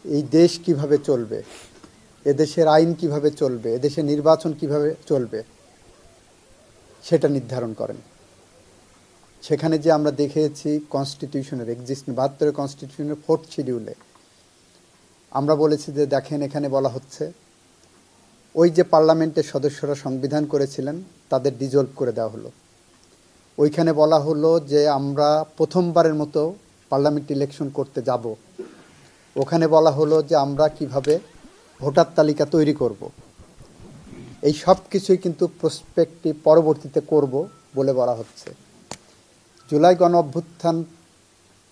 এই দেশ কিভাবে চলবে, এদেশের আইন কিভাবে চলবে, এদেশের নির্বাচন কিভাবে চলবে সেটা নির্ধারণ করেন। সেখানে যে আমরা দেখেছি কনস্টিটিউশনের 72 কনস্টিটিউশনের 4th শিডিউলে আমরা বলেছি যে দেখেন, এখানে বলা হচ্ছে ওই যে পার্লামেন্টের সদস্যরা সংবিধান করেছিলেন তাদের ডিজলভ করে দেওয়া হলো। ওইখানে বলা হলো যে আমরা প্রথমবারের মতো পার্লামেন্ট ইলেকশন করতে যাব। ওখানে বলা হলো যে আমরা কিভাবে ভোটার তালিকা তৈরি করব। এই সব কিছুই কিন্তু প্রসপেক্টিভ পরবর্তীতে করব বলে বলা হচ্ছে। জুলাই গণ অভ্যুত্থান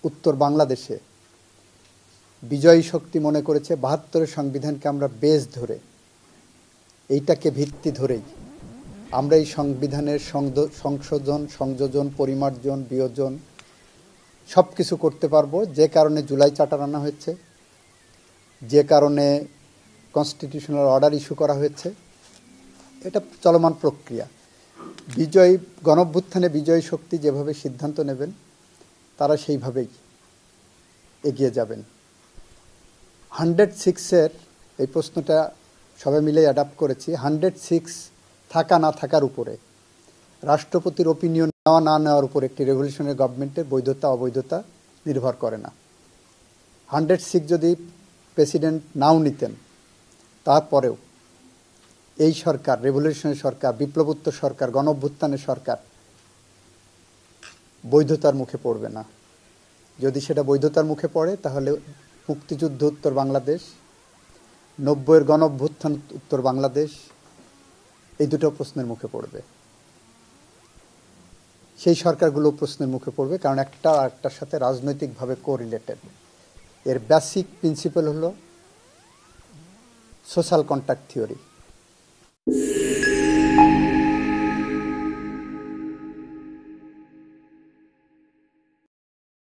উত্তর বাংলাদেশে বিজয়ী শক্তি মনে করেছে 72 সংবিধানকে আমরা বেস ধরে, এইটাকে ভিত্তি ধরেই আমরা এই সংবিধানের সংশোধন, সংযোজন, পরিমার্জন, বিয়োজন সব কিছু করতে পারবো। যে কারণে জুলাই চার্টার আনা হয়েছে, যে কারণে কনস্টিটিউশনাল অর্ডার ইস্যু করা হয়েছে, এটা চলমান প্রক্রিয়া। গণঅভ্যুত্থানে বিজয়ী শক্তি যেভাবে সিদ্ধান্ত নেবেন তারা সেইভাবেই এগিয়ে যাবেন। 106-এর এই প্রশ্নটা সবাই মিলে অ্যাডাপ্ট করেছি। 106 থাকা না থাকার উপরে, রাষ্ট্রপতির ওপিনিয়ন নেওয়া না নেওয়ার উপর একটি রেভলিউশনারি গভর্নমেন্টের বৈধতা অবৈধতা নির্ভর করে না। 106 যদি প্রেসিডেন্ট নাও নিতেন, তারপরেও এই সরকার, রেভলিউশনারি সরকার, বিপ্লবোত্তর সরকার, গণঅভ্যুত্থানের সরকার বৈধতার মুখে পড়বে না। যদি সেটা বৈধতার মুখে পড়ে তাহলে মুক্তিযুদ্ধ উত্তর বাংলাদেশ, 90-এর গণঅভ্যুত্থান উত্তর বাংলাদেশ, এই দুটো প্রশ্নের মুখে পড়বে। সেই সরকারগুলো প্রশ্নের মুখে পড়বে, কারণ একটা আরেকটার সাথে রাজনৈতিকভাবে কোরিলেটেড। এর বেসিক প্রিন্সিপাল হলো সোশ্যাল কন্ট্রাক্ট থিওরি।